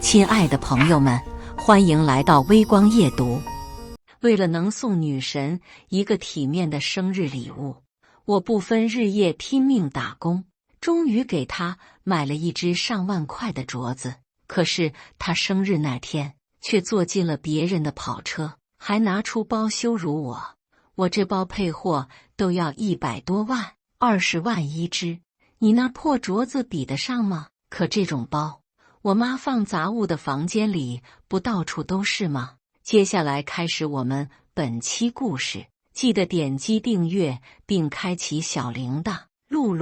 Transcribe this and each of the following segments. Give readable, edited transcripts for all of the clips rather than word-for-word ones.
亲爱的朋友们，欢迎来到微光夜读。为了能送女神一个体面的生日礼物，我不分日夜拼命打工，终于给她买了一只上万块的镯子。可是她生日那天却坐进了别人的跑车，还拿出包羞辱我。我这包配货都要100多万，20万一只，你那破镯子比得上吗？可这种包，我妈放杂物的房间里不到处都是吗？接下来开始我们本期故事，记得点击订阅并开启小铃铛。露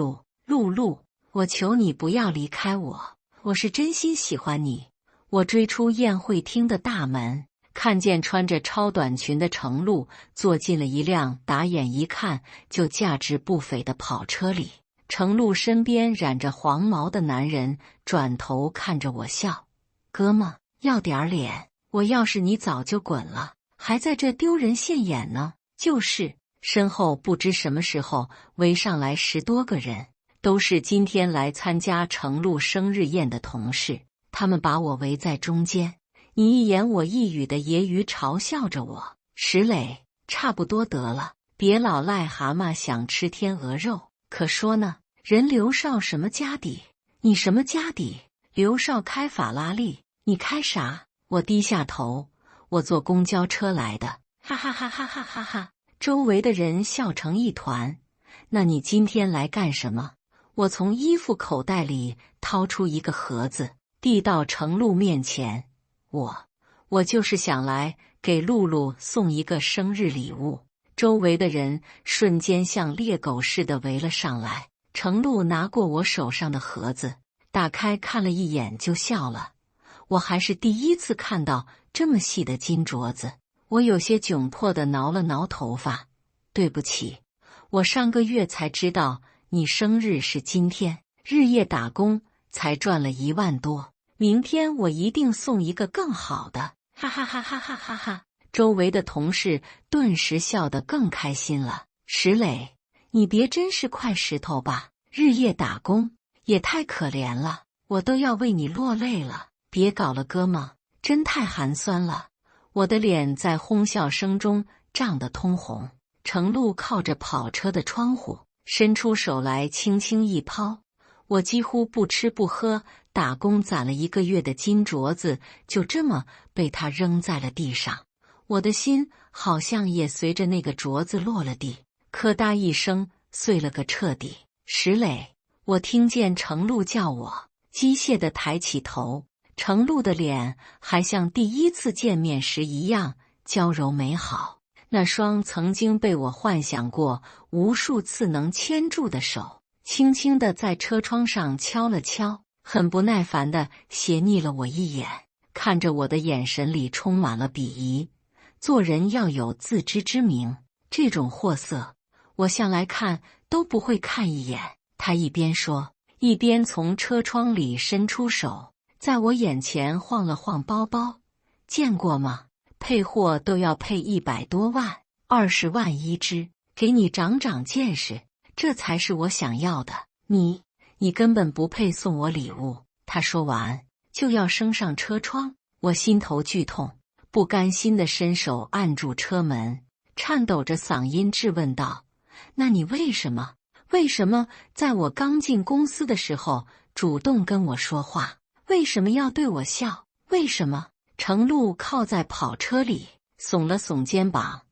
露，我求你不要离开我，我是真心喜欢你。我追出宴会厅的大门，看见穿着超短裙的程璐坐进了一辆打眼一看就价值不菲的跑车里。程璐身边染着黄毛的男人转头看着我笑：“哥们，要点脸，我要是你早就滚了，还在这丢人现眼呢。”就是，身后不知什么时候围上来10多个人，都是今天来参加程璐生日宴的同事。他们把我围在中间，你一言我一语的揶揄嘲笑着我：“石磊，差不多得了，别老癞蛤蟆想吃天鹅肉。”可说呢，人刘少什么家底？你什么家底？刘少开法拉利，你开啥？我低下头，我坐公交车来的，哈哈哈哈哈哈哈！周围的人笑成一团。那你今天来干什么？我从衣服口袋里掏出一个盒子，递到程璐面前。我就是想来给露露送一个生日礼物。周围的人瞬间像猎狗似的围了上来。程璐拿过我手上的盒子，打开看了一眼就笑了。我还是第一次看到这么细的金镯子。我有些窘迫地挠了挠头发：“对不起，我上个月才知道你生日是今天，日夜打工才赚了1万多。明天我一定送一个更好的。”哈哈哈哈哈哈哈！周围的同事顿时笑得更开心了。石磊，你别真是块石头吧？日夜打工也太可怜了，我都要为你落泪了。别搞了哥们，真太寒酸了。我的脸在哄笑声中涨得通红。程璐靠着跑车的窗户，伸出手来轻轻一抛，我几乎不吃不喝打工攒了1个月的金镯子就这么被他扔在了地上。我的心好像也随着那个镯子落了地，咔嗒一声碎了个彻底。石磊，我听见程璐叫我，机械地抬起头。程璐的脸还像第一次见面时一样娇柔美好，那双曾经被我幻想过无数次能牵住的手，轻轻地在车窗上敲了敲，很不耐烦地斜睨了我一眼，看着我的眼神里充满了鄙夷。做人要有自知之明，这种货色我向来看都不会看一眼。他一边说，一边从车窗里伸出手，在我眼前晃了晃包包。见过吗？配货都要配100多万，20万一只，给你长长见识，这才是我想要的。你根本不配送我礼物。他说完就要升上车窗，我心头剧痛，不甘心地伸手按住车门，颤抖着嗓音质问道：“那你为什么在我刚进公司的时候主动跟我说话？为什么要对我笑？为什么？”程璐靠在跑车里，耸了耸肩膀：“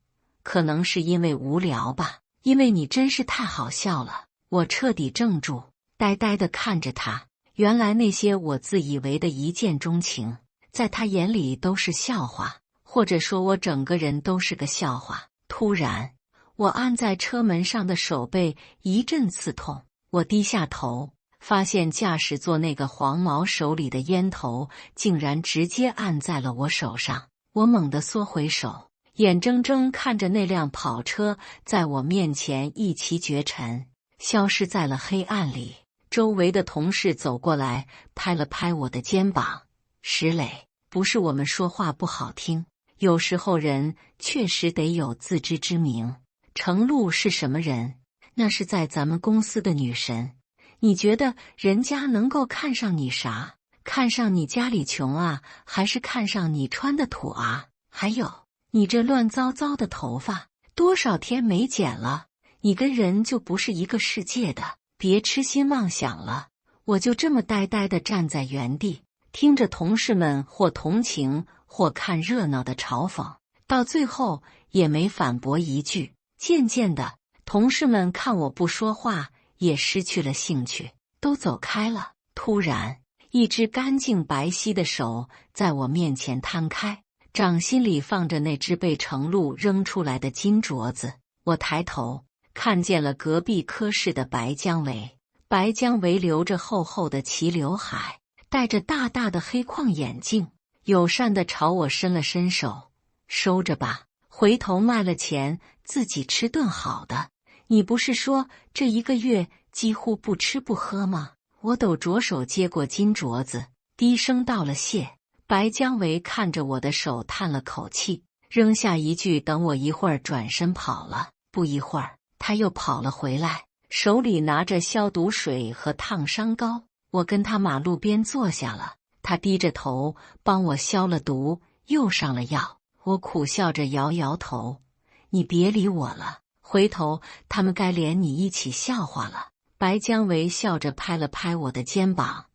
可能是因为无聊吧，因为你真是太好笑了。”我彻底怔住，呆呆地看着他。原来那些我自以为的一见钟情，在他眼里都是笑话，或者说我整个人都是个笑话。突然，我按在车门上的手背一阵刺痛，我低下头，发现驾驶座那个黄毛手里的烟头竟然直接按在了我手上。我猛地缩回手，眼睁睁看着那辆跑车在我面前一骑绝尘，消失在了黑暗里。周围的同事走过来，拍了拍我的肩膀：“石磊，不是我们说话不好听，有时候人确实得有自知之明。程璐是什么人？那是在咱们公司的女神。你觉得人家能够看上你啥？看上你家里穷啊，还是看上你穿的土啊？还有，你这乱糟糟的头发，多少天没剪了？你跟人就不是一个世界的，别痴心妄想了。我就这么呆呆地站在原地，听着同事们或同情或看热闹的嘲讽，到最后也没反驳一句。渐渐的，同事们看我不说话，也失去了兴趣，都走开了。突然，一只干净白皙的手在我面前摊开，掌心里放着那只被程璐扔出来的金镯子。我抬头看见了隔壁科室的白姜维。白姜维留着厚厚的齐刘海，戴着大大的黑框眼镜，友善地朝我伸了伸手：“收着吧，回头卖了钱自己吃顿好的。你不是说这一个月几乎不吃不喝吗？”我抖着手接过金镯子，低声道了谢。白姜维看着我的手叹了口气，扔下一句：“等我一会儿”，转身跑了。不一会儿，他又跑了回来，手里拿着消毒水和烫伤膏。我跟他马路边坐下了，他低着头帮我消了毒，又上了药。我苦笑着摇摇头：“你别理我了，回头他们该连你一起笑话了。”白姜维笑着拍了拍我的肩膀：“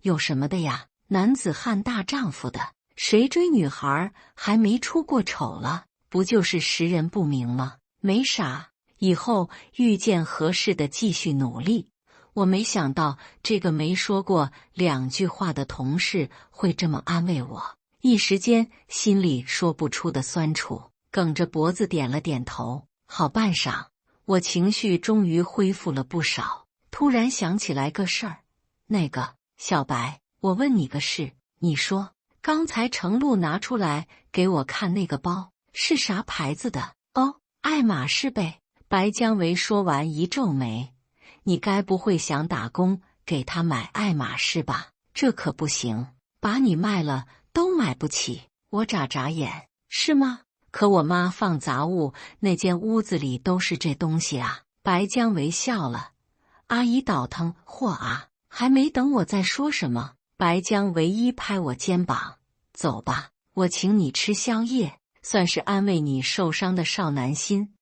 有什么的呀？男子汉大丈夫的，谁追女孩还没出过丑了？不就是识人不明吗？没啥，以后遇见合适的继续努力。”我没想到这个没说过2句话的同事会这么安慰我，一时间心里说不出的酸楚，梗着脖子点了点头。好半晌，我情绪终于恢复了不少，突然想起来个事儿。那个小白，我问你个事，你说刚才程璐拿出来给我看那个包是啥牌子的？哦，爱马仕呗。白姜维说完一皱眉：“你该不会想打工给他买爱马仕吧？这可不行，把你卖了都买不起。”我眨眨眼：“是吗？可我妈放杂物，那间屋子里都是这东西啊。”白姜维笑了：“阿姨倒腾货啊！”还没等我再说什么，白姜维一拍我肩膀：“走吧，我请你吃宵夜，算是安慰你受伤的少男心。”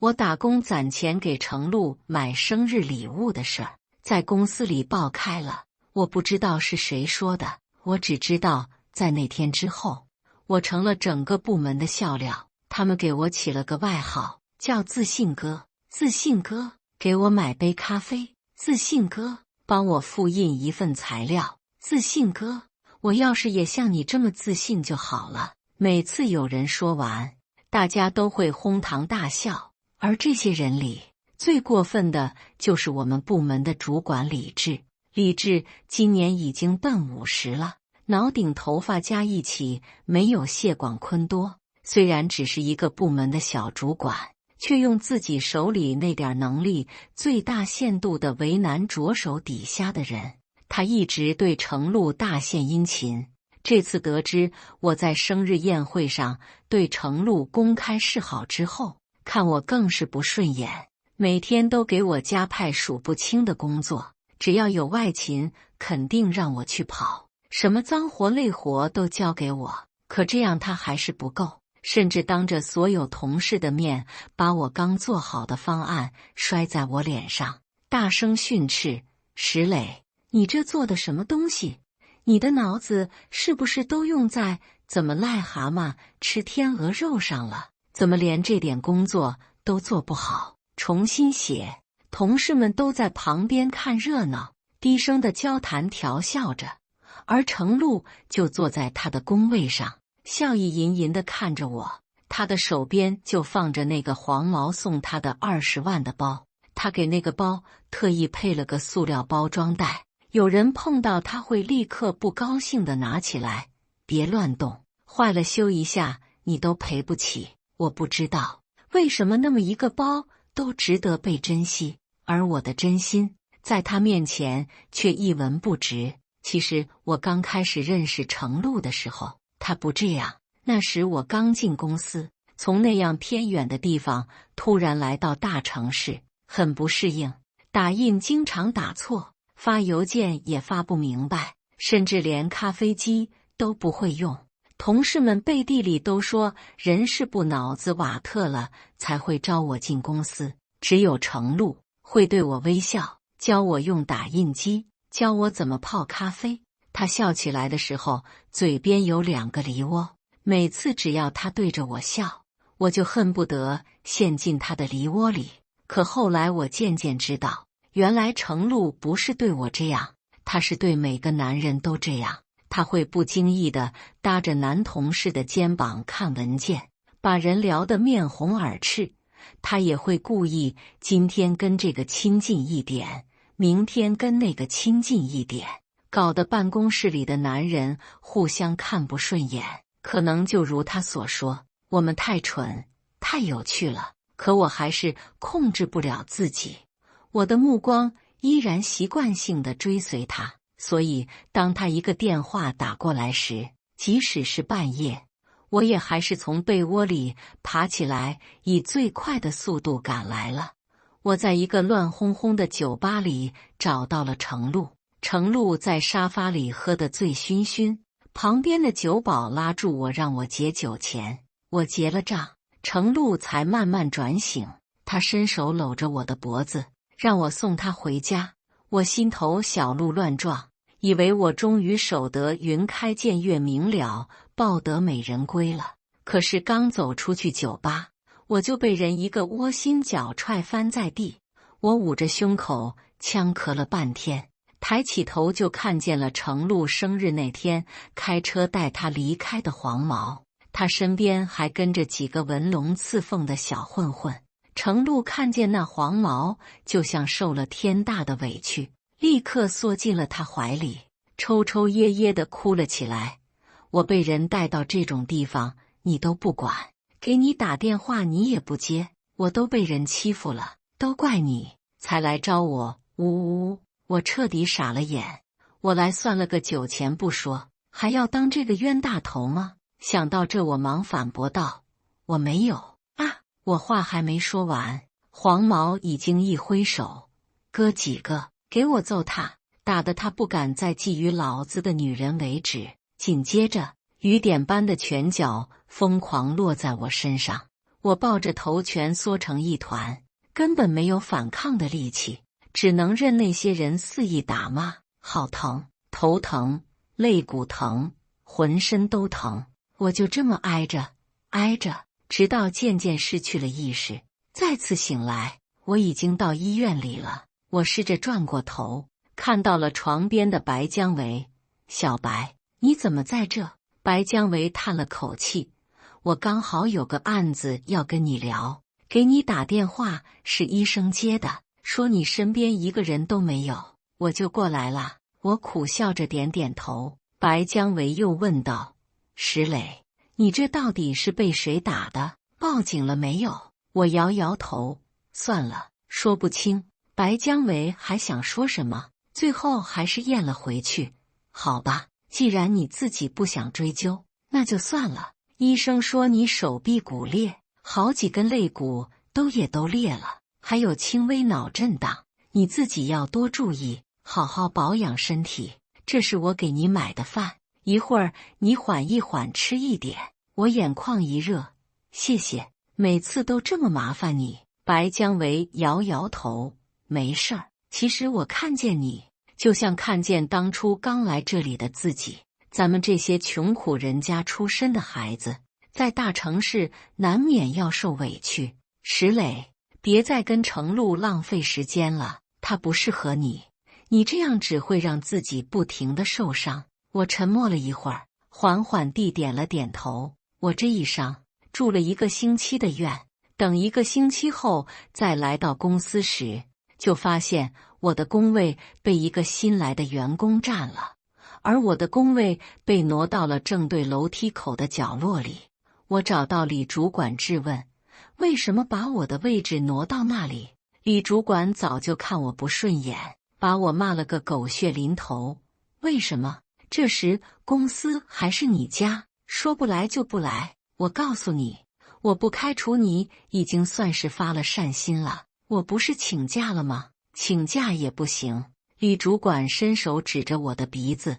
我打工攒钱给程璐买生日礼物的事儿，在公司里爆开了。我不知道是谁说的，我只知道在那天之后，我成了整个部门的笑料。他们给我起了个外号，叫自信哥。自信哥给我买杯咖啡，自信哥帮我复印一份材料，自信哥，我要是也像你这么自信就好了。每次有人说完，大家都会哄堂大笑。而这些人里，最过分的就是我们部门的主管李志。李志今年已经奔50了，脑顶头发加一起没有谢广坤多。虽然只是一个部门的小主管，却用自己手里那点能力，最大限度地为难着手底下的人。他一直对程璐大献殷勤。这次得知我在生日宴会上对程璐公开示好之后，看我更是不顺眼，每天都给我加派数不清的工作，只要有外勤，肯定让我去跑，什么脏活累活都交给我。可这样他还是不够，甚至当着所有同事的面，把我刚做好的方案摔在我脸上，大声训斥：“石磊，你这做的什么东西？你的脑子是不是都用在怎么癞蛤蟆吃天鹅肉上了？怎么连这点工作都做不好？重新写！”同事们都在旁边看热闹，低声的交谈调笑着，而程璐就坐在他的工位上，笑意吟吟地看着我。他的手边就放着那个黄毛送他的20万的包，他给那个包特意配了个塑料包装袋，有人碰到他会立刻不高兴地拿起来：“别乱动，坏了修一下，你都赔不起。”我不知道为什么那么一个包都值得被珍惜，而我的真心在他面前却一文不值。其实我刚开始认识程璐的时候，他不这样。那时我刚进公司，从那样偏远的地方突然来到大城市，很不适应，打印经常打错，发邮件也发不明白，甚至连咖啡机都不会用。同事们背地里都说人事部脑子瓦特了才会招我进公司，只有程璐会对我微笑，教我用打印机，教我怎么泡咖啡。他笑起来的时候，嘴边有2个梨窝，每次只要他对着我笑，我就恨不得陷进他的梨窝里。可后来我渐渐知道，原来程璐不是对我这样，他是对每个男人都这样。他会不经意地搭着男同事的肩膀看文件，把人聊得面红耳赤。他也会故意今天跟这个亲近一点，明天跟那个亲近一点，搞得办公室里的男人互相看不顺眼。可能就如他所说，我们太蠢，太有趣了。可我还是控制不了自己，我的目光依然习惯性地追随他。所以当他一个电话打过来时，即使是半夜，我也还是从被窝里爬起来，以最快的速度赶来了。我在一个乱哄哄的酒吧里找到了程璐。程璐在沙发里喝得醉醺醺，旁边的酒保拉住我，让我结酒钱。我结了账，程璐才慢慢转醒。他伸手搂着我的脖子，让我送他回家。我心头小鹿乱撞，以为我终于守得云开见月明了，抱得美人归了。可是刚走出去酒吧，我就被人一个窝心脚踹翻在地。我捂着胸口呛咳了半天，抬起头就看见了程璐生日那天开车带他离开的黄毛，他身边还跟着几个纹龙刺凤的小混混。程璐看见那黄毛，就像受了天大的委屈，立刻缩进了他怀里，抽抽噎噎地哭了起来。我被人带到这种地方，你都不管，给你打电话你也不接，我都被人欺负了，都怪你才来招我。呜呜呜！我彻底傻了眼。我来算了个酒钱不说，还要当这个冤大头吗？想到这，我忙反驳道：我没有啊！我话还没说完，黄毛已经一挥手，哥几个给我揍他，打得他不敢再觊觎老子的女人为止。紧接着，雨点般的拳脚疯狂落在我身上，我抱着头全缩成一团，根本没有反抗的力气，只能任那些人肆意打骂。好疼，头疼，肋骨疼，浑身都疼。我就这么挨着，直到渐渐失去了意识。再次醒来，我已经到医院里了。我试着转过头，看到了床边的白姜维。小白，你怎么在这？白姜维叹了口气，我刚好有个案子要跟你聊，给你打电话是医生接的，说你身边一个人都没有，我就过来了。我苦笑着点点头。白姜维又问道：石磊，你这到底是被谁打的？报警了没有？我摇摇头，算了，说不清。白姜维还想说什么，最后还是咽了回去。好吧，既然你自己不想追究，那就算了。医生说你手臂骨裂，好几根肋骨都裂了，还有轻微脑震荡，你自己要多注意，好好保养身体。这是我给你买的饭，一会儿你缓一缓，吃一点。我眼眶一热，谢谢，每次都这么麻烦你。白姜维摇摇头，没事儿，其实我看见你，就像看见当初刚来这里的自己。咱们这些穷苦人家出身的孩子，在大城市难免要受委屈。石磊，别再跟程璐浪费时间了，他不适合你，你这样只会让自己不停地受伤。我沉默了一会儿，缓缓地点了点头。我这一伤，住了1个星期的院，等1个星期后再来到公司时，就发现我的工位被一个新来的员工占了，而我的工位被挪到了正对楼梯口的角落里。我找到李主管质问，为什么把我的位置挪到那里？李主管早就看我不顺眼，把我骂了个狗血淋头。为什么？这时公司还是你家，说不来就不来。我告诉你，我不开除你已经算是发了善心了。我不是请假了吗？请假也不行。李主管伸手指着我的鼻子，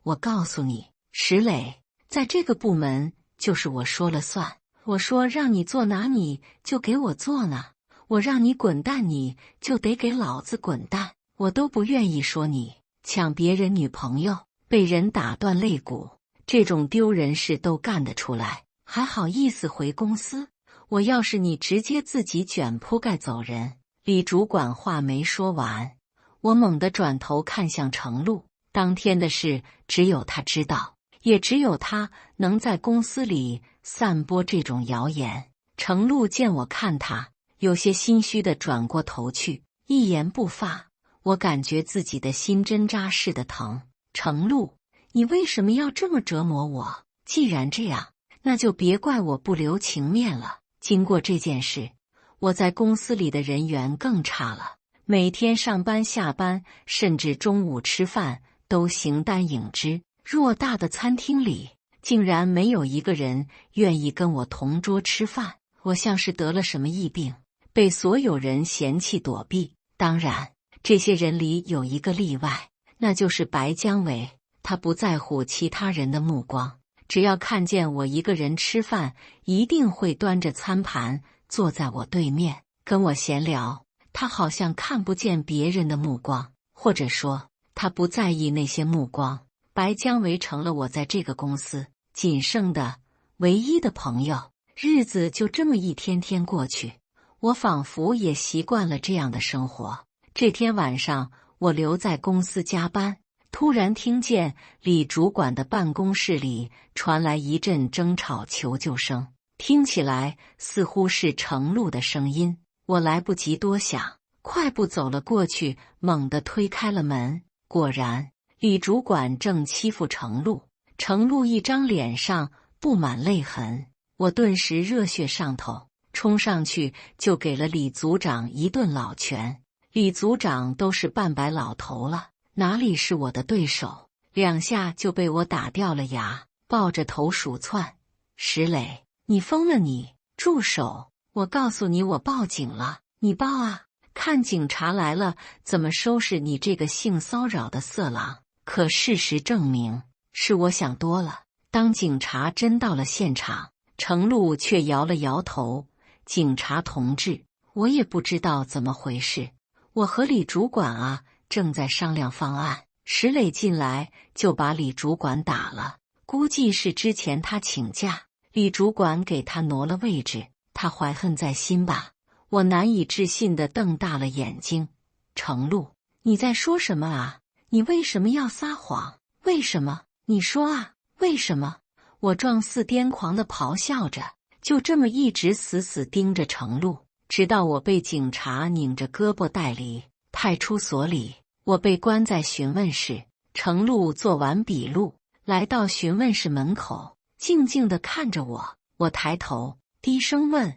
我告诉你，石磊，在这个部门就是我说了算。我说让你做哪你就给我做呢，我让你滚蛋你就得给老子滚蛋，我都不愿意说你抢别人女朋友，被人打断肋骨，这种丢人事都干得出来，还好意思回公司？我要是你直接自己卷铺盖走人。李主管话没说完，我猛地转头看向程璐，当天的事只有他知道，也只有他能在公司里散播这种谣言。程璐见我看他，有些心虚地转过头去，一言不发。我感觉自己的心针扎似的疼。程璐，你为什么要这么折磨我？既然这样，那就别怪我不留情面了。经过这件事，我在公司里的人缘更差了，每天上班下班，甚至中午吃饭都形单影只。偌大的餐厅里，竟然没有一个人愿意跟我同桌吃饭。我像是得了什么疫病，被所有人嫌弃躲避。当然，这些人里有一个例外，那就是白姜伟。他不在乎其他人的目光，只要看见我一个人吃饭，一定会端着餐盘坐在我对面跟我闲聊。他好像看不见别人的目光，或者说他不在意那些目光。白姜维成了我在这个公司仅剩的唯一的朋友。日子就这么一天天过去，我仿佛也习惯了这样的生活。这天晚上，我留在公司加班，突然听见李主管的办公室里传来一阵争吵求救声，听起来似乎是程璐的声音。我来不及多想，快步走了过去，猛地推开了门。果然，李主管正欺负程璐，程璐一张脸上布满泪痕。我顿时热血上头，冲上去就给了李组长一顿老拳。李组长都是半百老头了，哪里是我的对手，2下就被我打掉了牙，抱着头鼠窜。石磊，你疯了你！住手！我告诉你，我报警了。你报啊，看警察来了怎么收拾你这个性骚扰的色狼。可事实证明，是我想多了。当警察真到了现场，程璐却摇了摇头。警察同志，我也不知道怎么回事，我和李主管正在商量方案。石磊进来就把李主管打了，估计是之前他请假，李主管给他挪了位置，他怀恨在心吧。我难以置信地瞪大了眼睛。程璐，你在说什么啊？你为什么要撒谎？为什么？你说啊，为什么？我状似癫狂地咆哮着，就这么一直死死盯着程璐，直到我被警察拧着胳膊带离派出所里。我被关在询问室，程璐做完笔录，来到询问室门口，静静地看着我。我抬头低声问：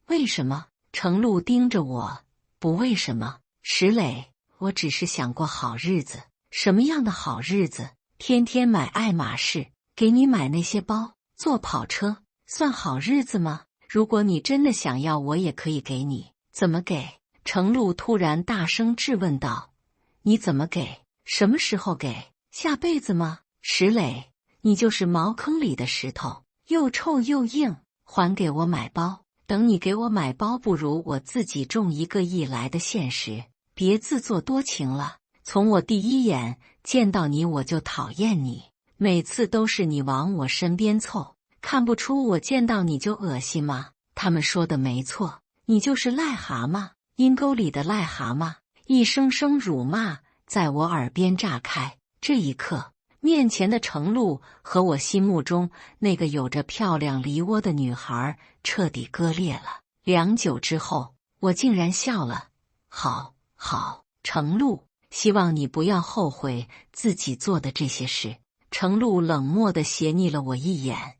为什么？程璐盯着我：不为什么。石磊，我只是想过好日子。什么样的好日子？天天买爱马仕，给你买那些包，坐跑车，算好日子吗？如果你真的想要，我也可以给你。怎么给？程璐突然大声质问道：你怎么给？什么时候给？下辈子吗？石磊，你就是茅坑里的石头，又臭又硬，还给我买包。等你给我买包，不如我自己中1个亿来的现实。别自作多情了。从我第一眼见到你，我就讨厌你，每次都是你往我身边凑，看不出我见到你就恶心吗？他们说的没错，你就是癞蛤蟆，阴沟里的癞蛤蟆。一声声辱骂在我耳边炸开。这一刻，面前的程璐和我心目中那个有着漂亮梨窝的女孩彻底割裂了。良久之后，我竟然笑了。好，程璐，希望你不要后悔自己做的这些事。程璐冷漠地斜睨了我一眼：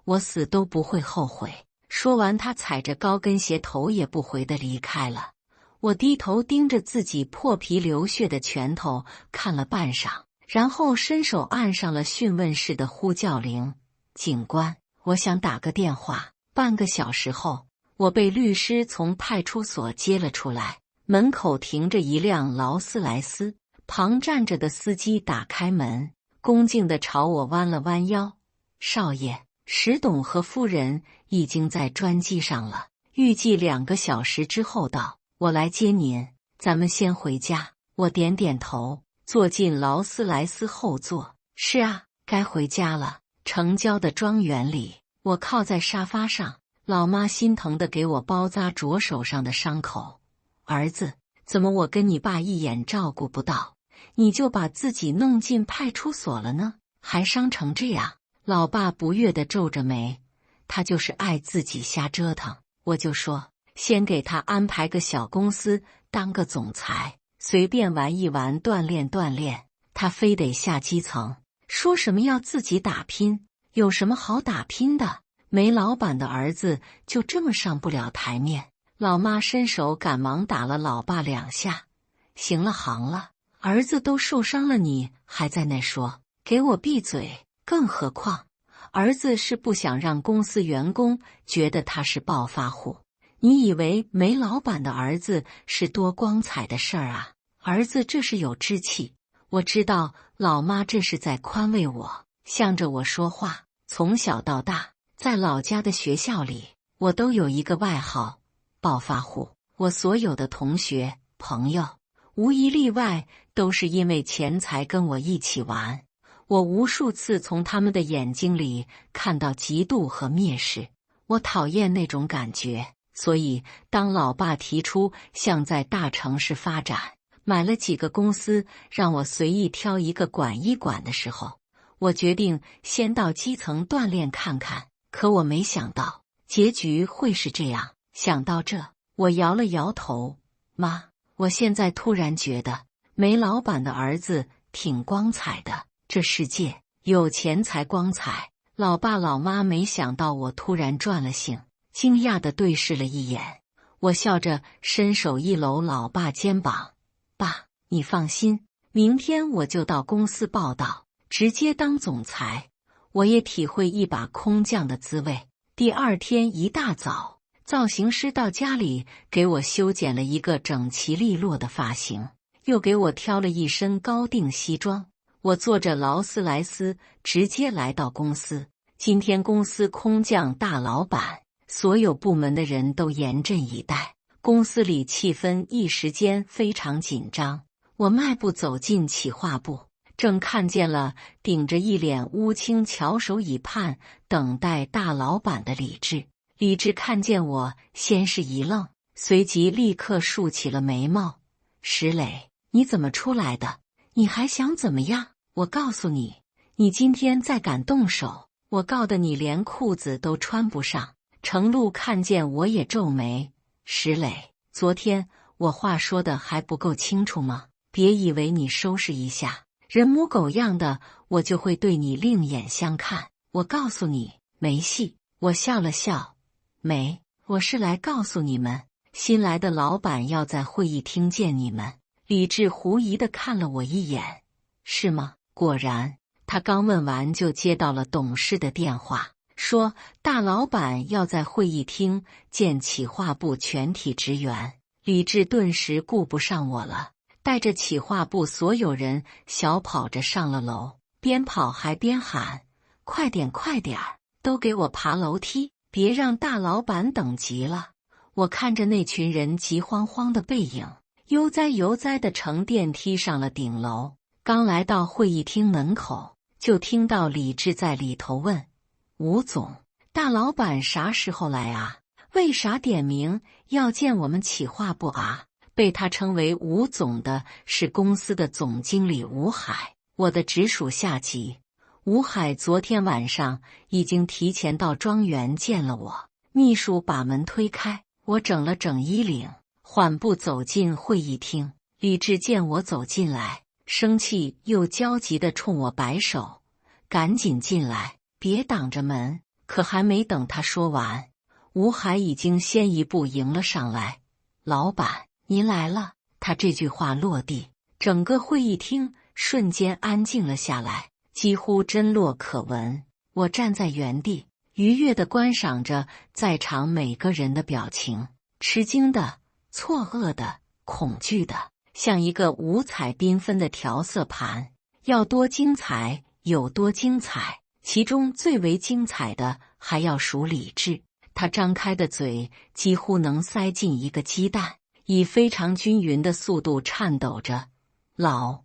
我死都不会后悔。说完，他踩着高跟鞋头也不回地离开了。我低头盯着自己破皮流血的拳头看了半晌，然后伸手按上了讯问室的呼叫铃。警官，我想打个电话。半个小时后，我被律师从派出所接了出来。门口停着一辆劳斯莱斯，旁站着的司机打开门，恭敬地朝我弯了弯腰。少爷，石董和夫人已经在专机上了，预计2个小时之后到，我来接您，咱们先回家。我点点头，坐进劳斯莱斯后座。是啊，该回家了。城郊的庄园里，我靠在沙发上，老妈心疼地给我包扎左手上的伤口。儿子，怎么我跟你爸一眼照顾不到，你就把自己弄进派出所了呢？还伤成这样。老爸不悦地皱着眉，他就是爱自己瞎折腾。我就说，先给他安排个小公司当个总裁，随便玩一玩，锻炼锻炼。他非得下基层，说什么要自己打拼，有什么好打拼的？煤老板的儿子就这么上不了台面。老妈伸手赶忙打了老爸2下。行了行了，儿子都受伤了，你还在那说，给我闭嘴。更何况儿子是不想让公司员工觉得他是暴发户。你以为煤老板的儿子是多光彩的事儿啊？儿子这是有志气。我知道老妈这是在宽慰我，向着我说话。从小到大，在老家的学校里，我都有一个外号，暴发户。我所有的同学朋友无一例外都是因为钱才跟我一起玩。我无数次从他们的眼睛里看到嫉妒和蔑视，我讨厌那种感觉。所以当老爸提出想在大城市发展，买了几个公司让我随意挑一个管一管的时候，我决定先到基层锻炼看看。可我没想到结局会是这样。想到这，我摇了摇头。妈，我现在突然觉得煤老板的儿子挺光彩的，这世界有钱才光彩。老爸老妈没想到我突然转了性，惊讶地对视了一眼。我笑着伸手一搂老爸肩膀，爸，你放心，明天我就到公司报道，直接当总裁。我也体会一把空降的滋味。第2天一大早，造型师到家里给我修剪了一个整齐利落的发型，又给我挑了一身高定西装。我坐着劳斯莱斯直接来到公司。今天公司空降大老板，所有部门的人都严阵以待，公司里气氛一时间非常紧张。我迈步走进企划部，正看见了顶着一脸乌青翘首以盼等待大老板的李志。李志看见我，先是一愣，随即立刻竖起了眉毛。石磊，你怎么出来的？你还想怎么样？我告诉你，你今天再敢动手，我告得你连裤子都穿不上。程璐看见我也皱眉。石磊，昨天我话说的还不够清楚吗？别以为你收拾一下，人模狗样的，我就会对你另眼相看。我告诉你，没戏。我笑了笑，没，我是来告诉你们，新来的老板要在会议厅见你们。李志狐疑地看了我一眼，是吗？果然，他刚问完就接到了董事的电话，说大老板要在会议厅见企划部全体职员。李志顿时顾不上我了，带着企划部所有人小跑着上了楼，边跑还边喊：快点快点儿，都给我爬楼梯，别让大老板等急了。我看着那群人急慌慌的背影，悠哉悠哉地乘电梯上了顶楼。刚来到会议厅门口，就听到李志在里头问：吴总，大老板啥时候来啊？为啥点名要见我们企划部啊？被他称为吴总的是公司的总经理吴海，我的直属下级。吴海昨天晚上已经提前到庄园见了我。秘书把门推开，我整了整衣领，缓步走进会议厅。李志见我走进来，生气又焦急地冲我摆手：赶紧进来，别挡着门。可还没等他说完，吴海已经先一步迎了上来：老板，您来了。他这句话落地，整个会议厅瞬间安静了下来，几乎针落可闻。我站在原地，愉悦地观赏着在场每个人的表情，吃惊的、错愕的、恐惧的，像一个五彩缤纷的调色盘。要多精彩有多精彩，其中最为精彩的还要数李治。他张开的嘴几乎能塞进一个鸡蛋，以非常均匀的速度颤抖着。老。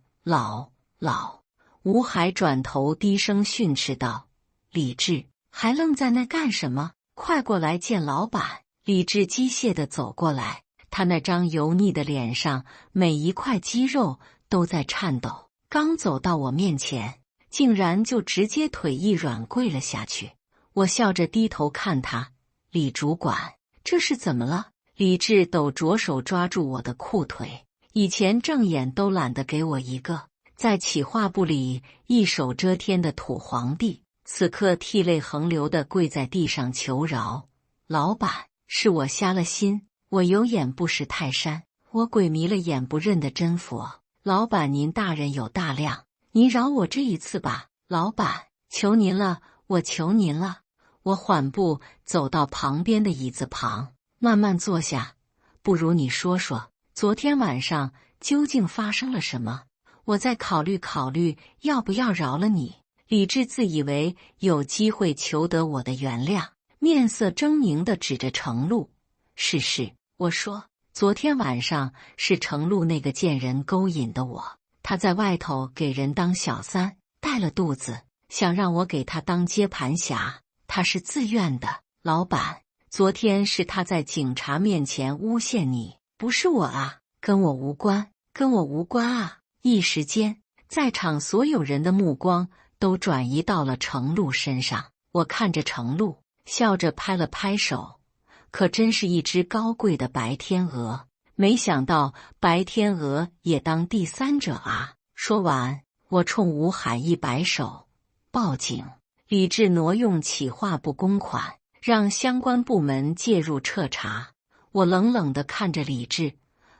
吴海转头低声训斥道：“李治，还愣在那干什么？快过来见老板！”李治机械地走过来，他那张油腻的脸上每一块肌肉都在颤抖。刚走到我面前，竟然就直接腿一软跪了下去。我笑着低头看他：“李主管，这是怎么了？”李治抖着手抓住我的裤腿，以前正眼都懒得给我一个，在企划部里一手遮天的土皇帝，此刻涕泪横流地跪在地上求饶：“老板，是我瞎了心，我有眼不识泰山，我鬼迷了眼不认得真佛。老板您大人有大量，您饶我这一次吧，老板，求您了，我求您了。”我缓步走到旁边的椅子旁，慢慢坐下。不如你说说，昨天晚上究竟发生了什么？我再考虑考虑要不要饶了你。李治自以为有机会求得我的原谅，面色狰狞地指着程璐：“是。”我说：“昨天晚上是程璐那个贱人勾引的我，他在外头给人当小三，带了肚子，想让我给他当接盘侠，他是自愿的。老板，昨天是他在警察面前诬陷你，不是我啊，跟我无关，跟我无关啊！”一时间，在场所有人的目光都转移到了程璐身上。我看着程璐，笑着拍了拍手，可真是一只高贵的白天鹅，没想到白天鹅也当第三者啊！说完，我冲吴海一摆手：“报警！”李治挪用企划部公款，让相关部门介入彻查。我冷冷地看着李治：“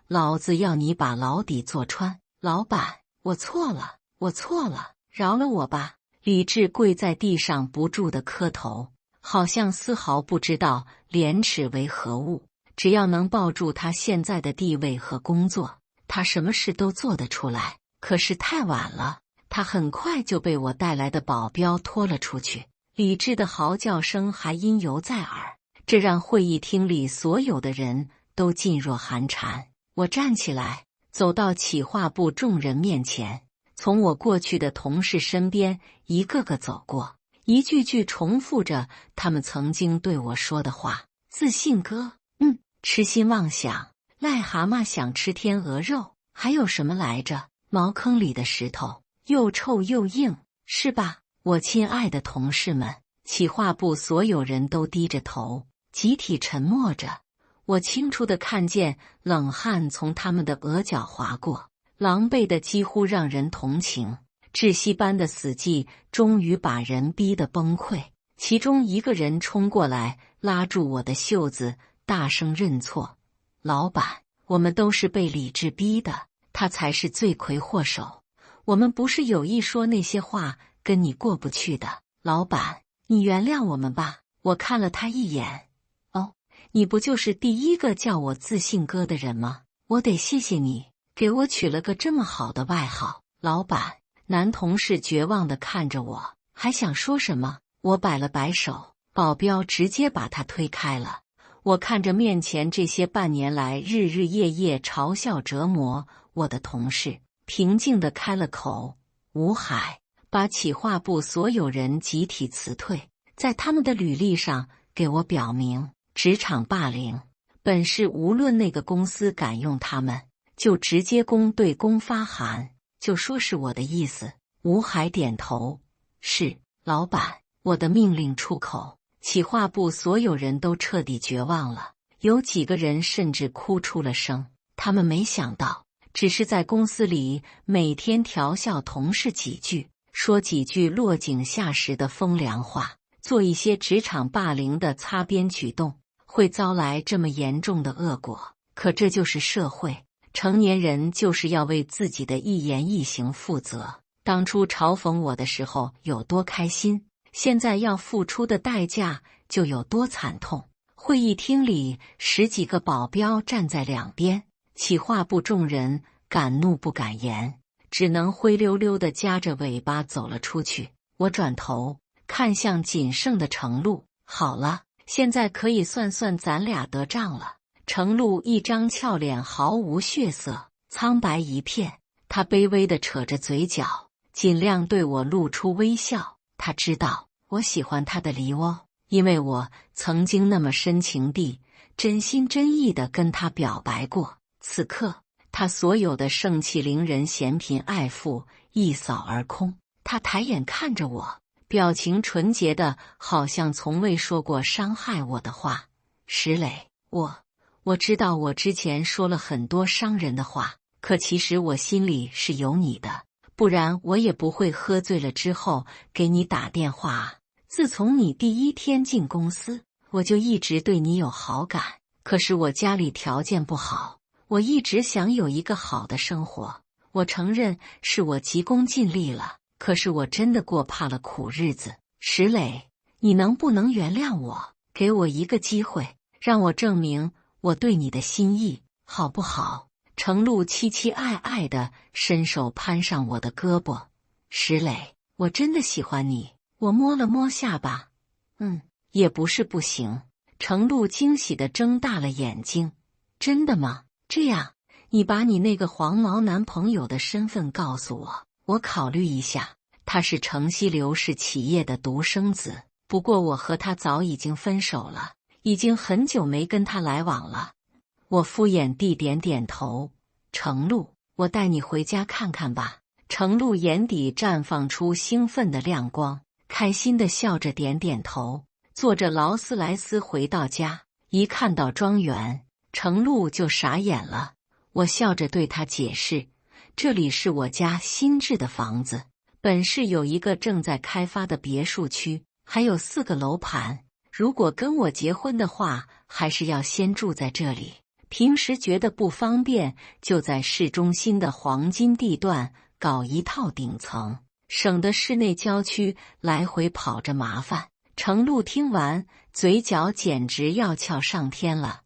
老子要你把牢底坐穿！”老板，我错了，我错了，饶了我吧！李治跪在地上不住地磕头，好像丝毫不知道廉耻为何物。只要能抱住他现在的地位和工作，他什么事都做得出来。可是太晚了，他很快就被我带来的保镖拖了出去。李治的嚎叫声还音犹在耳，这让会议厅里所有的人都噤若寒蝉。我站起来，走到企划部众人面前，从我过去的同事身边一个个走过，一句句重复着他们曾经对我说的话：“自信哥，痴心妄想，癞蛤蟆想吃天鹅肉，还有什么来着？茅坑里的石头，又臭又硬，是吧？”我亲爱的同事们，企划部所有人都低着头，集体沉默着。我清楚地看见冷汗从他们的额角划过，狼狈的几乎让人同情。窒息般的死寂终于把人逼得崩溃。其中一个人冲过来，拉住我的袖子，大声认错：“老板，我们都是被李治逼的，他才是罪魁祸首。我们不是有意说那些话跟你过不去的。老板，你原谅我们吧。”我看了他一眼：“你不就是第一个叫我自信哥的人吗？我得谢谢你，给我取了个这么好的外号。”老板，男同事绝望地看着我，还想说什么，我摆了摆手，保镖直接把他推开了。我看着面前这些半年来日日夜夜嘲笑折磨我的同事，平静地开了口：“吴海，把企划部所有人集体辞退，在他们的履历上给我表明，职场霸凌，本是无论那个公司敢用他们，就直接公对公发函，就说是我的意思。”吴海点头：“是，老板。”我的命令出口，企划部所有人都彻底绝望了，有几个人甚至哭出了声。他们没想到，只是在公司里每天调笑同事几句，说几句落井下石的风凉话，做一些职场霸凌的擦边举动，会遭来这么严重的恶果。可这就是社会，成年人就是要为自己的一言一行负责。当初嘲讽我的时候有多开心，现在要付出的代价就有多惨痛。会议厅里10几个保镖站在两边，企划部众人敢怒不敢言，只能灰溜溜地夹着尾巴走了出去。我转头看向仅剩的程璐，好了，现在可以算算咱俩得账了。程璐一张俏脸毫无血色，苍白一片，她卑微地扯着嘴角，尽量对我露出微笑。她知道我喜欢她的梨窝，因为我曾经那么深情地、真心真意地跟她表白过。此刻，她所有的盛气凌人、嫌贫爱富一扫而空。她抬眼看着我，表情纯洁的，好像从未说过伤害我的话。石磊，我知道我之前说了很多伤人的话，可其实我心里是有你的，不然我也不会喝醉了之后给你打电话啊。自从你第一天进公司，我就一直对你有好感，可是我家里条件不好，我一直想有一个好的生活。我承认是我急功近利了，可是我真的过怕了苦日子。石磊，你能不能原谅我，给我一个机会，让我证明我对你的心意，好不好？程璐凄凄爱爱地伸手攀上我的胳膊。石磊，我真的喜欢你。我摸了摸下巴，也不是不行。程璐惊喜地睁大了眼睛，真的吗？这样，你把你那个黄毛男朋友的身份告诉我，我考虑一下。他是城西刘氏企业的独生子，不过我和他早已经分手了，已经很久没跟他来往了。我敷衍地点点头。程璐，我带你回家看看吧。程璐眼底绽放出兴奋的亮光，开心地笑着点点头。坐着劳斯莱斯回到家，一看到庄园，程璐就傻眼了。我笑着对他解释，这里是我家新置的房子，本市有一个正在开发的别墅区，还有4个楼盘。如果跟我结婚的话，还是要先住在这里。平时觉得不方便，就在市中心的黄金地段搞一套顶层，省得市内郊区来回跑着麻烦。程璐听完，嘴角简直要翘上天了。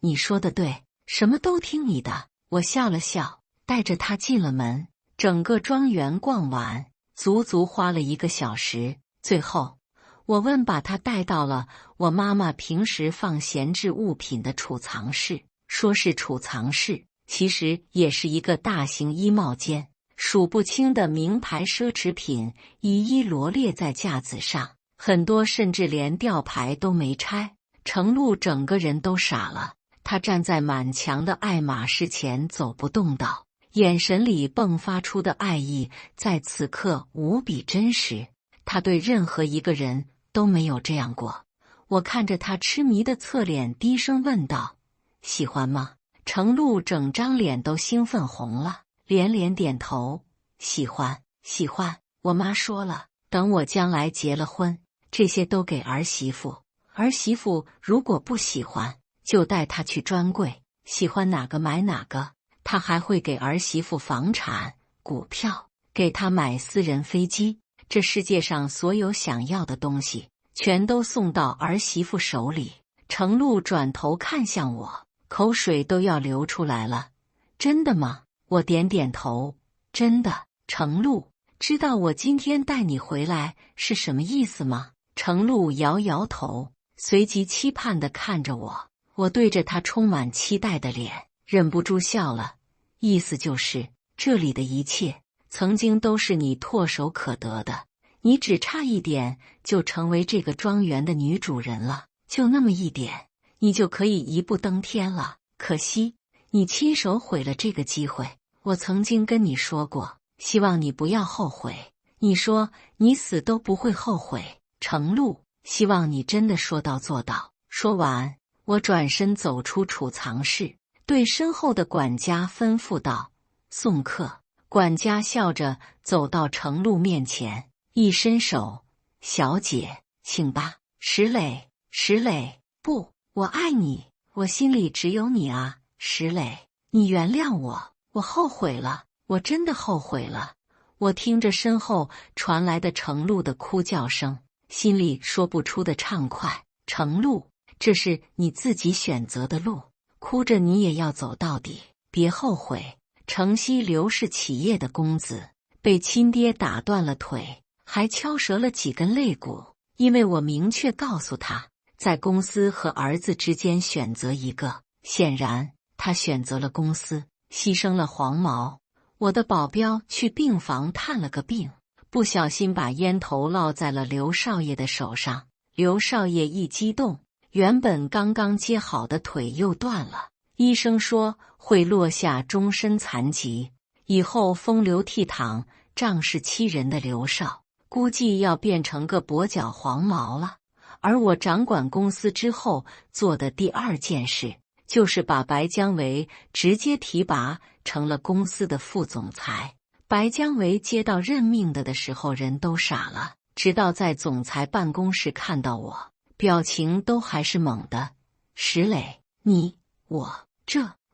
你说的对，什么都听你的。我笑了笑，带着他进了门。整个庄园逛完，足足花了1个小时。最后，我把他带到了我妈妈平时放闲置物品的储藏室。说是储藏室，其实也是一个大型衣帽间，数不清的名牌奢侈品一一罗列在架子上，很多甚至连吊牌都没拆。程璐整个人都傻了，他站在满墙的爱马仕前走不动道，眼神里迸发出的爱意在此刻无比真实。他对任何一个人都没有这样过。我看着他痴迷的侧脸，低声问道：“喜欢吗？”程璐整张脸都兴奋红了，连连点头：“喜欢，喜欢。我妈说了，等我将来结了婚，这些都给儿媳妇。儿媳妇如果不喜欢，就带她去专柜，喜欢哪个买哪个。她还会给儿媳妇房产、股票，给她买私人飞机。这世界上所有想要的东西，全都送到儿媳妇手里。”程璐转头看向我，口水都要流出来了。真的吗？我点点头。真的。程璐，知道我今天带你回来是什么意思吗？程璐摇摇头，随即期盼地看着我。我对着他充满期待的脸，忍不住笑了。意思就是，这里的一切曾经都是你唾手可得的，你只差一点就成为这个庄园的女主人了，就那么一点，你就可以一步登天了。可惜，你亲手毁了这个机会。我曾经跟你说过，希望你不要后悔。你说你死都不会后悔。程璐，希望你真的说到做到。说完，我转身走出储藏室，对身后的管家吩咐道：“送客。”管家笑着走到程璐面前，一伸手：“小姐，请吧。”石磊，石磊，不，我爱你，我心里只有你啊，石磊，你原谅我，我后悔了，我真的后悔了。我听着身后传来的程璐的哭叫声，心里说不出的畅快。程璐，这是你自己选择的路，哭着你也要走到底，别后悔。城西刘氏企业的公子被亲爹打断了腿，还敲折了几根肋骨，因为我明确告诉他，在公司和儿子之间选择一个。显然，他选择了公司，牺牲了黄毛。我的保镖去病房探了个病，不小心把烟头落在了刘少爷的手上。刘少爷一激动，原本刚刚接好的腿又断了，医生说会落下终身残疾，以后风流倜傥、仗势欺人的刘少，估计要变成个跛脚黄毛了。而我掌管公司之后做的第二件事，就是把白姜维直接提拔成了公司的副总裁。白姜维接到任命的时候人都傻了，直到在总裁办公室看到我，表情都还是懵的。石磊，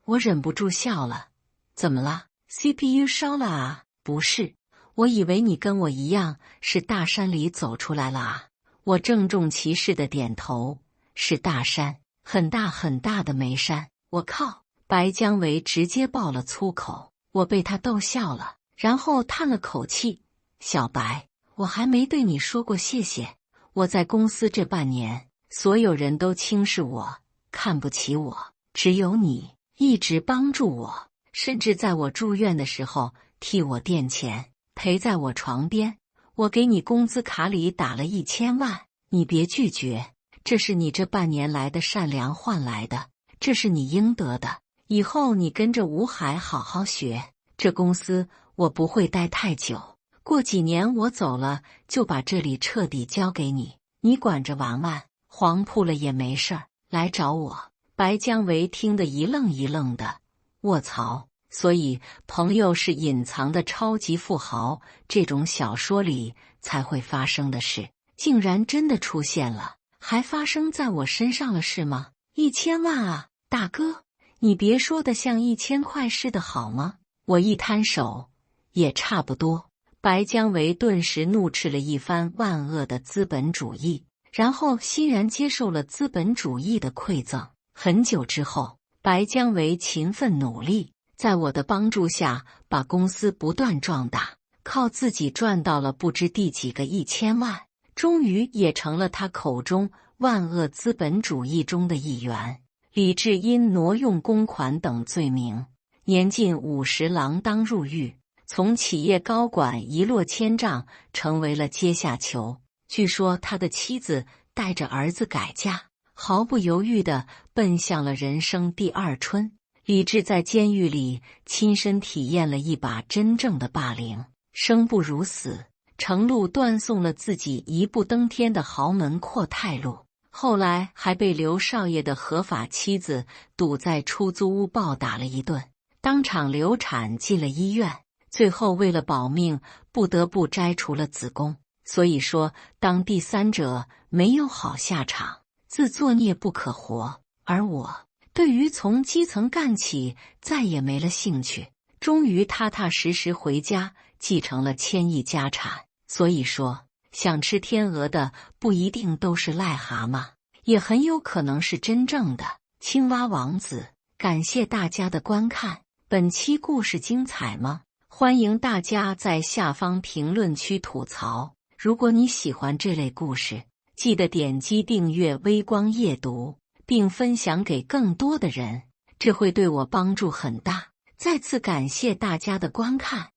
我忍不住笑了。怎么了？ CPU 烧了啊？不是，我以为你跟我一样是大山里走出来了啊。我郑重其事的点头，是大山，很大很大的煤山。我靠！白姜维直接爆了粗口，我被他逗笑了，然后叹了口气。小白，我还没对你说过谢谢。我在公司这半年，所有人都轻视我，看不起我，只有你一直帮助我，甚至在我住院的时候替我垫钱，陪在我床边。我给你工资卡里打了1000万，你别拒绝，这是你这半年来的善良换来的，这是你应得的。以后你跟着吴海好好学，这公司我不会待太久，过几年我走了，就把这里彻底交给你，你管着玩玩，黄铺了也没事儿，来找我。白姜维听得一愣一愣的，卧槽！所以朋友是隐藏的超级富豪，这种小说里才会发生的事，竟然真的出现了，还发生在我身上了是吗？1000万啊，大哥，你别说的像1000块似的好吗？我一摊手，也差不多。白姜维顿时怒斥了一番万恶的资本主义，然后欣然接受了资本主义的馈赠。很久之后，白姜维勤奋努力，在我的帮助下，把公司不断壮大，靠自己赚到了不知第几个1000万，终于也成了他口中万恶资本主义中的一员。李志因挪用公款等罪名，年近50锒铛入狱，从企业高管一落千丈，成为了阶下囚。据说他的妻子带着儿子改嫁，毫不犹豫地奔向了人生第二春。李志在监狱里亲身体验了一把真正的霸凌，生不如死，程路断送了自己一步登天的豪门阔太路。后来还被刘少爷的合法妻子堵在出租屋暴打了一顿，当场流产进了医院，最后为了保命不得不摘除了子宫。所以说，当第三者没有好下场，自作孽不可活。而我对于从基层干起再也没了兴趣，终于踏踏实实回家继承了1000亿家产。所以说，想吃天鹅的不一定都是癞蛤蟆，也很有可能是真正的青蛙王子。感谢大家的观看，本期故事精彩吗？欢迎大家在下方评论区吐槽。如果你喜欢这类故事，记得点击订阅微光夜读，并分享给更多的人，这会对我帮助很大。再次感谢大家的观看。